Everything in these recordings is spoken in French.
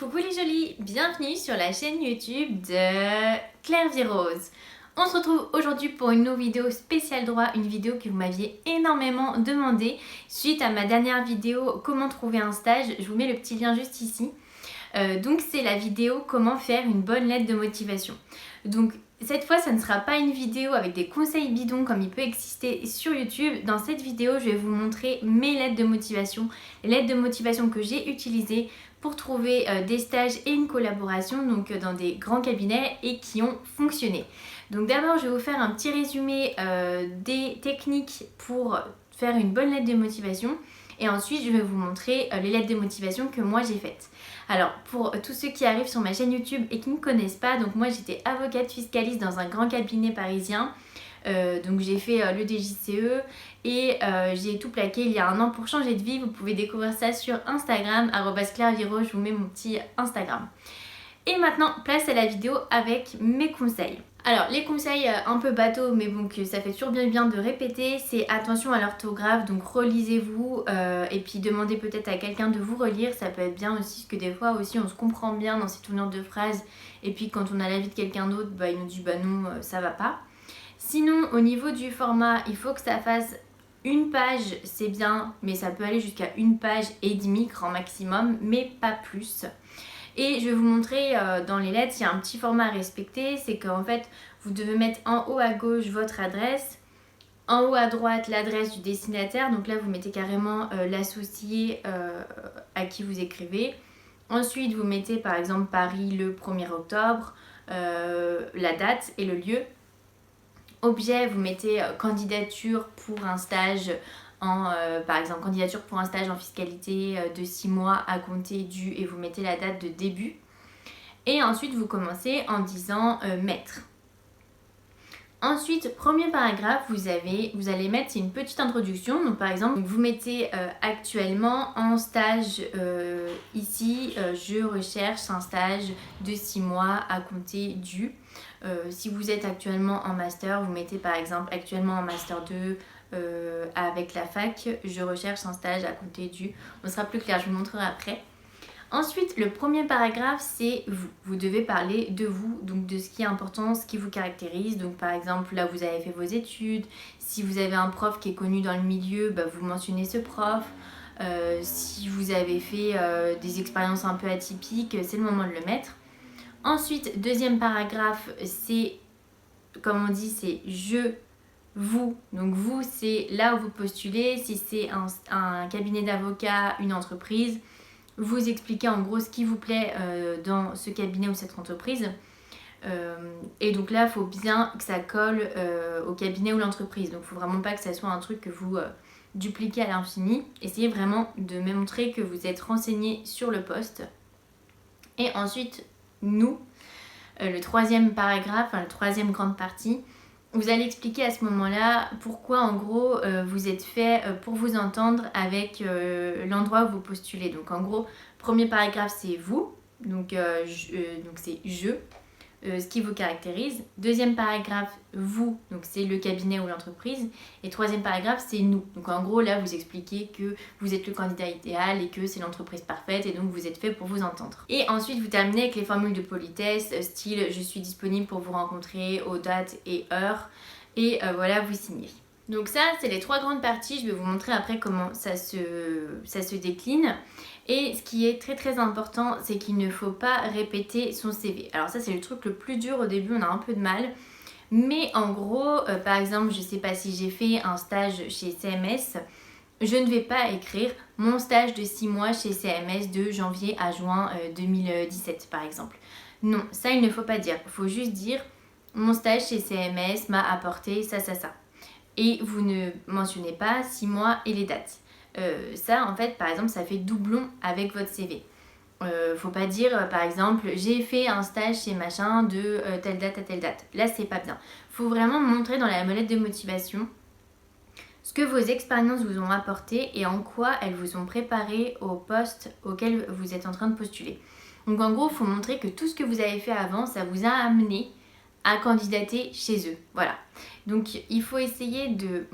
Coucou les jolies, bienvenue sur la chaîne YouTube de Claire Virose. On se retrouve aujourd'hui pour une nouvelle vidéo spéciale droit, une vidéo que vous m'aviez énormément demandé suite à ma dernière vidéo comment trouver un stage. Je vous mets le petit lien juste ici. Donc c'est la vidéo comment faire une bonne lettre de motivation. Donc cette fois ça ne sera pas une vidéo avec des conseils bidons comme il peut exister sur YouTube. Dans cette vidéo je vais vous montrer mes lettres de motivation, les lettres de motivation que j'ai utilisées pour trouver des stages et une collaboration donc dans des grands cabinets et qui ont fonctionné. Donc d'abord je vais vous faire un petit résumé des techniques pour faire une bonne lettre de motivation et ensuite je vais vous montrer les lettres de motivation que moi j'ai faites. Alors pour tous ceux qui arrivent sur ma chaîne YouTube et qui ne me connaissent pas, donc moi j'étais avocate fiscaliste dans un grand cabinet parisien. Donc j'ai fait le DJCE et j'ai tout plaqué il y a un an pour changer de vie. Vous pouvez découvrir ça sur Instagram, @claireviro, je vous mets mon petit Instagram. Et maintenant, place à la vidéo avec mes conseils. Alors les conseils un peu bateau mais bon que ça fait toujours bien de répéter, c'est attention à l'orthographe, donc relisez-vous et puis demandez peut-être à quelqu'un de vous relire, ça peut être bien aussi parce que des fois aussi on se comprend bien dans ces tournures de phrases et puis quand on a l'avis de quelqu'un d'autre, il nous dit bah non ça va pas. Sinon au niveau du format, il faut que ça fasse une page, c'est bien, mais ça peut aller jusqu'à une page et demi grand maximum, mais pas plus. Et je vais vous montrer dans les lettres, il y a un petit format à respecter, c'est qu'en fait vous devez mettre en haut à gauche votre adresse, en haut à droite l'adresse du destinataire, donc là vous mettez carrément l'associé à qui vous écrivez. Ensuite vous mettez par exemple Paris le 1er octobre, la date et le lieu. Objet, vous mettez candidature pour un stage par exemple candidature pour un stage en fiscalité de 6 mois à compter du et vous mettez la date de début. Et ensuite vous commencez en disant maître. Ensuite, premier paragraphe, vous allez mettre, c'est une petite introduction. Donc par exemple, vous mettez actuellement en stage ici, je recherche un stage de 6 mois à compter du. Si vous êtes actuellement en master, vous mettez par exemple actuellement en master 2 avec la fac, je recherche un stage à compter du. On sera plus clair, je vous montrerai après. Ensuite, le premier paragraphe, c'est vous. Vous devez parler de vous, donc de ce qui est important, ce qui vous caractérise. Donc par exemple, là vous avez fait vos études. Si vous avez un prof qui est connu dans le milieu, vous mentionnez ce prof. Si vous avez fait des expériences un peu atypiques, c'est le moment de le mettre. Ensuite, deuxième paragraphe, c'est, comme on dit, c'est je, vous. Donc vous, c'est là où vous postulez. Si c'est un cabinet d'avocats, une entreprise, vous expliquez en gros ce qui vous plaît dans ce cabinet ou cette entreprise. Et donc là, il faut bien que ça colle au cabinet ou l'entreprise. Donc il ne faut vraiment pas que ça soit un truc que vous dupliquez à l'infini. Essayez vraiment de montrer que vous êtes renseigné sur le poste. Et ensuite, nous, le troisième paragraphe, la troisième grande partie, vous allez expliquer à ce moment-là pourquoi en gros vous êtes fait pour vous entendre avec l'endroit où vous postulez. Donc en gros, premier paragraphe c'est vous, donc c'est je, ce qui vous caractérise. Deuxième paragraphe, vous, donc c'est le cabinet ou l'entreprise. Et troisième paragraphe, c'est nous. Donc en gros là vous expliquez que vous êtes le candidat idéal et que c'est l'entreprise parfaite et donc vous êtes fait pour vous entendre. Et ensuite vous terminez avec les formules de politesse, style je suis disponible pour vous rencontrer aux dates et heures. Et voilà, vous signez. Donc ça c'est les trois grandes parties, je vais vous montrer après comment ça se décline. Et ce qui est très important, c'est qu'il ne faut pas répéter son CV. Alors ça c'est le truc le plus dur au début, on a un peu de mal. Mais en gros, par exemple, je sais pas si j'ai fait un stage chez CMS, je ne vais pas écrire mon stage de 6 mois chez CMS de janvier à juin 2017 par exemple. Non, ça il ne faut pas dire, il faut juste dire mon stage chez CMS m'a apporté ça. Et vous ne mentionnez pas 6 mois et les dates. Ça en fait par exemple ça fait doublon avec votre CV. Faut pas dire par exemple j'ai fait un stage chez machin de telle date à telle date. Là c'est pas bien. Faut vraiment montrer dans la lettre de motivation ce que vos expériences vous ont apporté et en quoi elles vous ont préparé au poste auquel vous êtes en train de postuler. Donc en gros il faut montrer que tout ce que vous avez fait avant ça vous a amené à candidater chez eux. Voilà. Donc il faut essayer de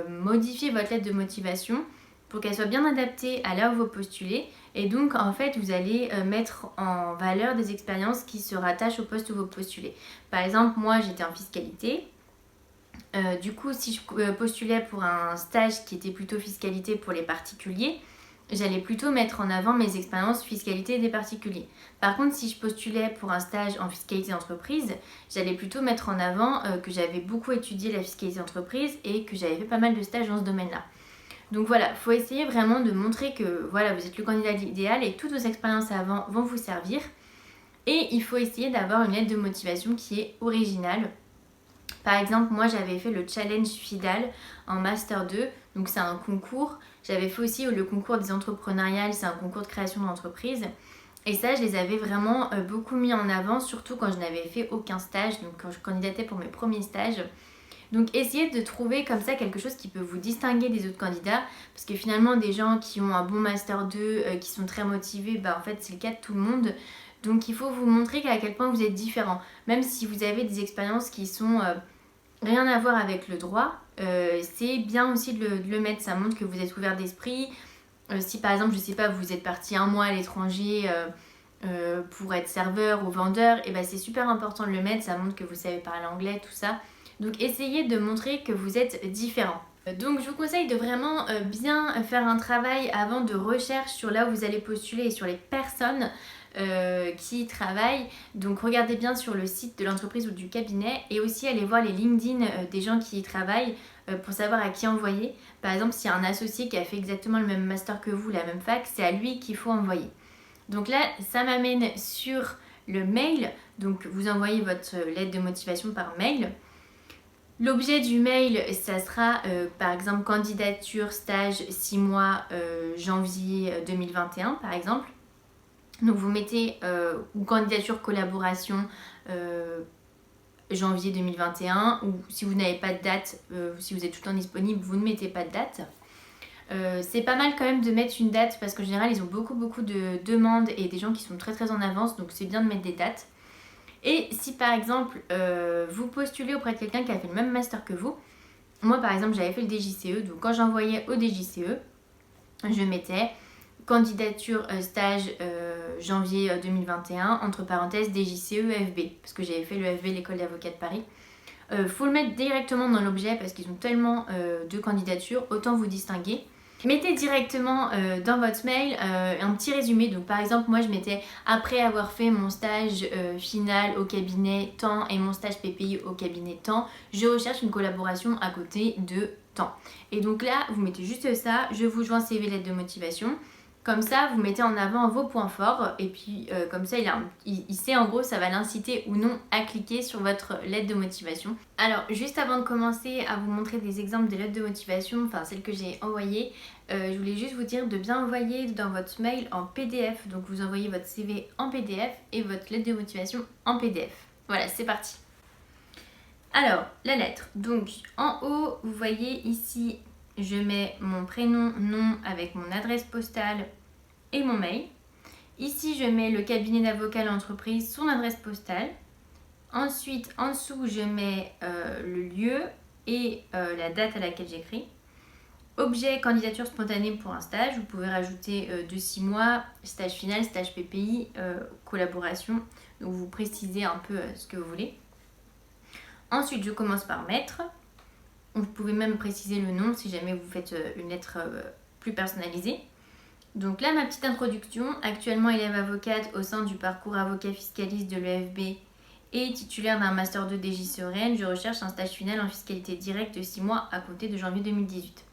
modifier votre lettre de motivation pour qu'elle soit bien adaptée à là où vous postulez. Et donc en fait vous allez mettre en valeur des expériences qui se rattachent au poste où vous postulez. Par exemple moi j'étais en fiscalité. Du coup si je postulais pour un stage qui était plutôt fiscalité pour les particuliers, j'allais plutôt mettre en avant mes expériences fiscalité des particuliers. Par contre, si je postulais pour un stage en fiscalité d'entreprise, j'allais plutôt mettre en avant que j'avais beaucoup étudié la fiscalité d'entreprise et que j'avais fait pas mal de stages dans ce domaine-là. Donc voilà, il faut essayer vraiment de montrer que voilà, vous êtes le candidat idéal et toutes vos expériences avant vont vous servir. Et il faut essayer d'avoir une lettre de motivation qui est originale. Par exemple, moi j'avais fait le challenge FIDAL en Master 2, donc c'est un concours. J'avais fait aussi le concours des entrepreneuriales, c'est un concours de création d'entreprise. Et ça, je les avais vraiment beaucoup mis en avant, surtout quand je n'avais fait aucun stage, donc quand je candidatais pour mes premiers stages. Donc essayez de trouver comme ça quelque chose qui peut vous distinguer des autres candidats, parce que finalement des gens qui ont un bon Master 2, qui sont très motivés, bah en fait c'est le cas de tout le monde. Donc il faut vous montrer à quel point vous êtes différent. Même si vous avez des expériences qui sont rien à voir avec le droit, c'est bien aussi de le mettre, ça montre que vous êtes ouvert d'esprit. Si par exemple, je sais pas, vous êtes parti un mois à l'étranger pour être serveur ou vendeur, et ben c'est super important de le mettre, ça montre que vous savez parler anglais, tout ça. Donc essayez de montrer que vous êtes différent. Donc je vous conseille de vraiment bien faire un travail avant de recherche sur là où vous allez postuler et sur les personnes qui travaillent. Donc regardez bien sur le site de l'entreprise ou du cabinet et aussi allez voir les LinkedIn des gens qui y travaillent pour savoir à qui envoyer. Par exemple, s'il y a un associé qui a fait exactement le même master que vous, la même fac, c'est à lui qu'il faut envoyer. Donc là, ça m'amène sur le mail. Donc vous envoyez votre lettre de motivation par mail. L'objet du mail, ça sera par exemple candidature, stage 6 mois, janvier 2021 par exemple. Donc vous mettez ou candidature collaboration janvier 2021 ou si vous n'avez pas de date, si vous êtes tout le temps disponible, vous ne mettez pas de date. C'est pas mal quand même de mettre une date parce qu'en général ils ont beaucoup de demandes et des gens qui sont très en avance, donc c'est bien de mettre des dates. Et si par exemple vous postulez auprès de quelqu'un qui a fait le même master que vous, moi par exemple j'avais fait le DJCE, donc quand j'envoyais au DJCE, je mettais candidature stage janvier 2021, entre parenthèses DJCE FB, parce que j'avais fait le FB, l'école d'avocats de Paris. Faut le mettre directement dans l'objet parce qu'ils ont tellement de candidatures, autant vous distinguer. Mettez directement dans votre mail un petit résumé. Donc par exemple, moi je mettais après avoir fait mon stage final au cabinet temps et mon stage PPI au cabinet temps, je recherche une collaboration à côté de temps. Et donc là, vous mettez juste ça, je vous joins CV, lettre de motivation. Comme ça, vous mettez en avant vos points forts et puis comme ça, il sait en gros, ça va l'inciter ou non à cliquer sur votre lettre de motivation. Alors, juste avant de commencer à vous montrer des exemples de lettres de motivation, enfin celles que j'ai envoyées, je voulais juste vous dire de bien envoyer dans votre mail en PDF. Donc vous envoyez votre CV en PDF et votre lettre de motivation en PDF. Voilà, c'est parti. Alors, la lettre. Donc, en haut, vous voyez ici, je mets mon prénom, nom avec mon adresse postale et mon mail. Ici, je mets le cabinet d'avocat, l'entreprise, son adresse postale. Ensuite, en dessous, je mets le lieu et la date à laquelle j'écris. Objet, candidature spontanée pour un stage. Vous pouvez rajouter de 6 mois, stage final, stage PPI, collaboration. Donc, vous précisez un peu ce que vous voulez. Ensuite, je commence par mettre. Vous pouvez même préciser le nom si jamais vous faites une lettre plus personnalisée. Donc là, ma petite introduction. Actuellement élève avocate au sein du parcours avocat fiscaliste de l'EFB et titulaire d'un Master 2 DJCE, je recherche un stage final en fiscalité directe de 6 mois à compter de janvier 2018.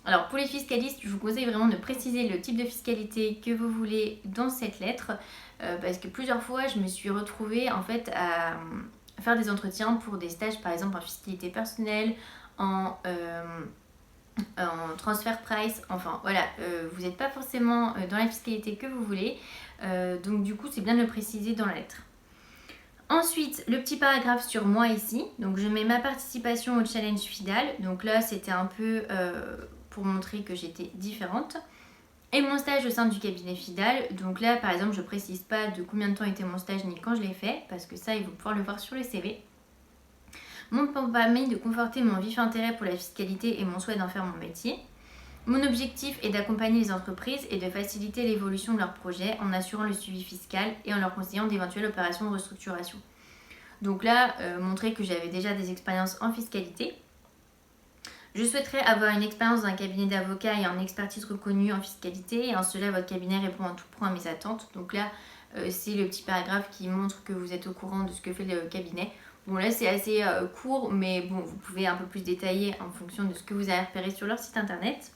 Alors pour les fiscalistes, je vous conseille vraiment de préciser le type de fiscalité que vous voulez dans cette lettre parce que plusieurs fois, je me suis retrouvée en fait à faire des entretiens pour des stages par exemple en fiscalité personnelle, en transfer price, enfin voilà, vous n'êtes pas forcément dans la fiscalité que vous voulez, donc du coup c'est bien de le préciser dans la lettre. Ensuite, le petit paragraphe sur moi ici, donc je mets ma participation au challenge FIDAL, donc là c'était un peu pour montrer que j'étais différente. Et mon stage au sein du cabinet FIDAL, donc là par exemple je précise pas de combien de temps était mon stage ni quand je l'ai fait, parce que ça ils vont pouvoir le voir sur le CV. Mon permis de conforter mon vif intérêt pour la fiscalité et mon souhait d'en faire mon métier. Mon objectif est d'accompagner les entreprises et de faciliter l'évolution de leurs projets en assurant le suivi fiscal et en leur conseillant d'éventuelles opérations de restructuration. Donc là, montrer que j'avais déjà des expériences en fiscalité. Je souhaiterais avoir une expérience dans un cabinet d'avocats et en expertise reconnue en fiscalité, et en cela votre cabinet répond en tout point à mes attentes. Donc là, c'est le petit paragraphe qui montre que vous êtes au courant de ce que fait le cabinet. Bon là c'est assez court, mais bon, vous pouvez un peu plus détailler en fonction de ce que vous avez repéré sur leur site internet.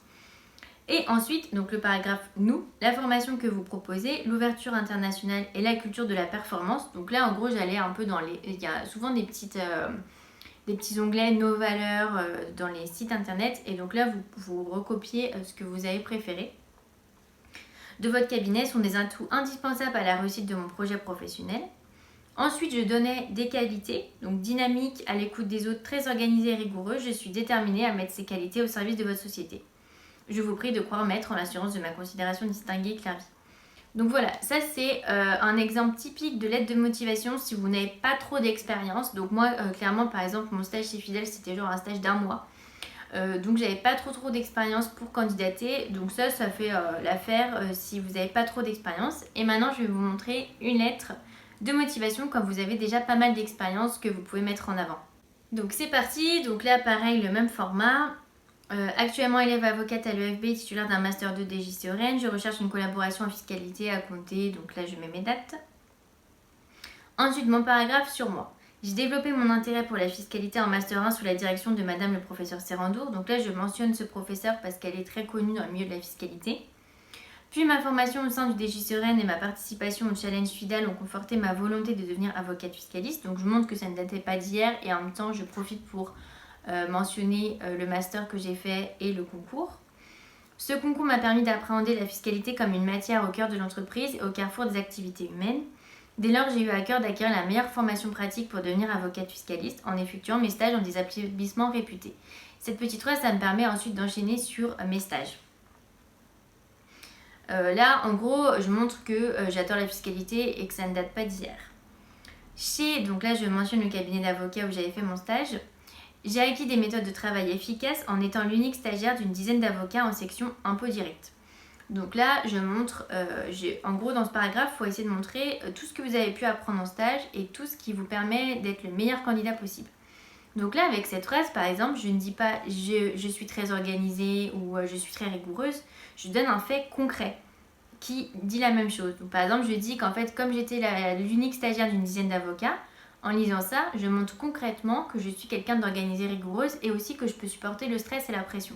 Et ensuite, donc le paragraphe nous, la formation que vous proposez, l'ouverture internationale et la culture de la performance. Donc là en gros j'allais un peu dans les... Il y a souvent des petits onglets nos valeurs dans les sites internet, et donc là vous recopiez ce que vous avez préféré de votre cabinet sont des atouts indispensables à la réussite de mon projet professionnel. Ensuite, je donnais des qualités, donc dynamique, à l'écoute des autres, très organisée et rigoureuse. Je suis déterminée à mettre ces qualités au service de votre société. Je vous prie de croire m'être en l'assurance de ma considération distinguée, Clairvy. Donc voilà, ça c'est un exemple typique de lettre de motivation si vous n'avez pas trop d'expérience. Donc moi, clairement, par exemple, mon stage chez Fidèle, c'était genre un stage d'1 mois. Donc j'avais pas trop d'expérience pour candidater. Donc ça fait l'affaire si vous n'avez pas trop d'expérience. Et maintenant, je vais vous montrer une lettre de motivation quand vous avez déjà pas mal d'expérience que vous pouvez mettre en avant. Donc c'est parti. Donc là, pareil, le même format. Actuellement élève avocate à l'EFB, titulaire d'un master 2 DGCE Rennes. Je recherche une collaboration en fiscalité à compter, donc là je mets mes dates. Ensuite, mon paragraphe sur moi. J'ai développé mon intérêt pour la fiscalité en master 1 sous la direction de madame le professeur Serrandour. Donc là je mentionne ce professeur parce qu'elle est très connue dans le milieu de la fiscalité. Puis ma formation au sein du DGCE Rennes et ma participation au challenge FIDAL ont conforté ma volonté de devenir avocate fiscaliste. Donc je montre que ça ne datait pas d'hier, et en même temps je profite pour mentionner le master que j'ai fait et le concours. Ce concours m'a permis d'appréhender la fiscalité comme une matière au cœur de l'entreprise et au carrefour des activités humaines. Dès lors, j'ai eu à cœur d'acquérir la meilleure formation pratique pour devenir avocate fiscaliste en effectuant mes stages dans des établissements réputés. Cette petite phrase, ça me permet ensuite d'enchaîner sur mes stages. Là, en gros, je montre que j'adore la fiscalité et que ça ne date pas d'hier. Donc là, je mentionne le cabinet d'avocats où j'avais fait mon stage. J'ai acquis des méthodes de travail efficaces en étant l'unique stagiaire d'une dizaine d'avocats en section impôt direct. Donc là, je montre, en gros dans ce paragraphe, il faut essayer de montrer tout ce que vous avez pu apprendre en stage et tout ce qui vous permet d'être le meilleur candidat possible. Donc là, avec cette phrase, par exemple, je ne dis pas je suis très organisée ou je suis très rigoureuse, je donne un fait concret qui dit la même chose. Donc par exemple, je dis qu'en fait, comme j'étais l'unique stagiaire d'une dizaine d'avocats, en lisant ça, je montre concrètement que je suis quelqu'un d'organisé, rigoureuse, et aussi que je peux supporter le stress et la pression.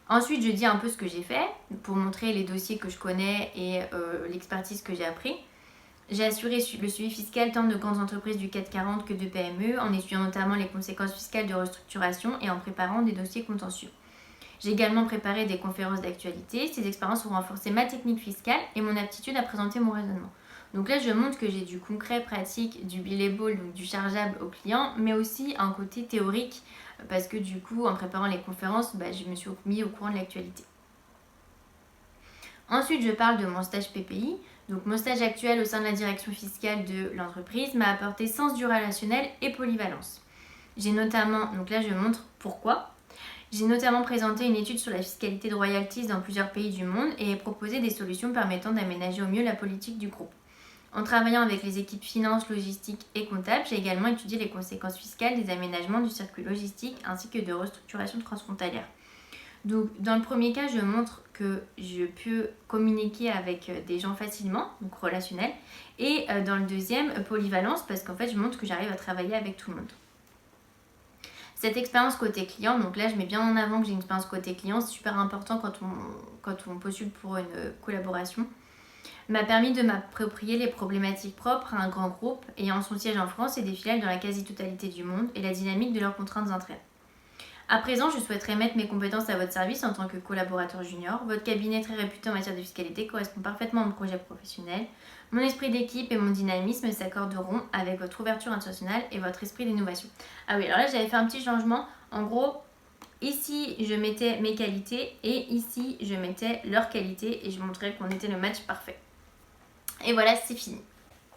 Ensuite, je dis un peu ce que j'ai fait pour montrer les dossiers que je connais et l'expertise que j'ai appris. J'ai assuré le suivi fiscal tant de grandes entreprises du CAC 40 que de PME, en étudiant notamment les conséquences fiscales de restructuration et en préparant des dossiers contentieux. J'ai également préparé des conférences d'actualité. Ces expériences ont renforcé ma technique fiscale et mon aptitude à présenter mon raisonnement. Donc là, je montre que j'ai du concret, pratique, du billable, donc du chargeable au client, mais aussi un côté théorique, parce que du coup, en préparant les conférences, je me suis mis au courant de l'actualité. Ensuite, je parle de mon stage PPI. Donc mon stage actuel au sein de la direction fiscale de l'entreprise m'a apporté sens du relationnel et polyvalence. J'ai notamment, donc là je montre pourquoi, j'ai notamment présenté une étude sur la fiscalité de royalties dans plusieurs pays du monde et ai proposé des solutions permettant d'aménager au mieux la politique du groupe. En travaillant avec les équipes finance, logistique et comptable, j'ai également étudié les conséquences fiscales des aménagements du circuit logistique ainsi que de restructuration transfrontalière. Donc dans le premier cas, je montre que je peux communiquer avec des gens facilement, donc relationnel, et dans le deuxième, polyvalence, parce qu'en fait je montre que j'arrive à travailler avec tout le monde. Cette expérience côté client, donc là je mets bien en avant que j'ai une expérience côté client, c'est super important quand on postule pour une collaboration, m'a permis de m'approprier les problématiques propres à un grand groupe ayant son siège en France et des filiales dans la quasi-totalité du monde et la dynamique de leurs contraintes d'entraide. À présent, je souhaiterais mettre mes compétences à votre service en tant que collaborateur junior. Votre cabinet très réputé en matière de fiscalité correspond parfaitement à mon projet professionnel. Mon esprit d'équipe et mon dynamisme s'accorderont avec votre ouverture internationale et votre esprit d'innovation. Ah oui, alors là j'avais fait un petit changement. En gros, ici je mettais mes qualités et ici je mettais leurs qualités et je montrais qu'on était le match parfait. Et voilà, c'est fini.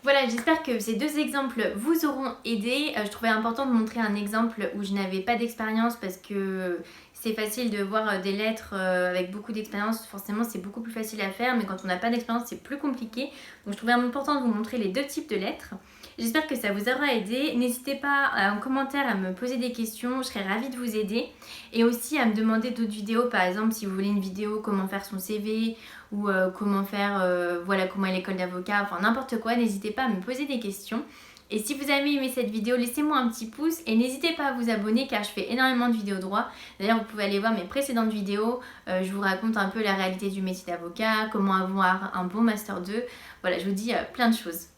Voilà, j'espère que ces deux exemples vous auront aidé. Je trouvais important de montrer un exemple où je n'avais pas d'expérience parce que c'est facile de voir des lettres avec beaucoup d'expérience. Forcément, c'est beaucoup plus facile à faire, mais quand on n'a pas d'expérience, c'est plus compliqué. Donc, je trouvais important de vous montrer les deux types de lettres. J'espère que ça vous aura aidé. N'hésitez pas en commentaire à me poser des questions, je serais ravie de vous aider. Et aussi à me demander d'autres vidéos, par exemple si vous voulez une vidéo comment faire son CV ou comment faire, voilà, comment est l'école d'avocat, enfin n'importe quoi, n'hésitez pas à me poser des questions. Et si vous avez aimé cette vidéo, laissez-moi un petit pouce et n'hésitez pas à vous abonner car je fais énormément de vidéos droit. D'ailleurs, vous pouvez aller voir mes précédentes vidéos. Je vous raconte un peu la réalité du métier d'avocat, comment avoir un bon Master 2. Voilà, je vous dis plein de choses.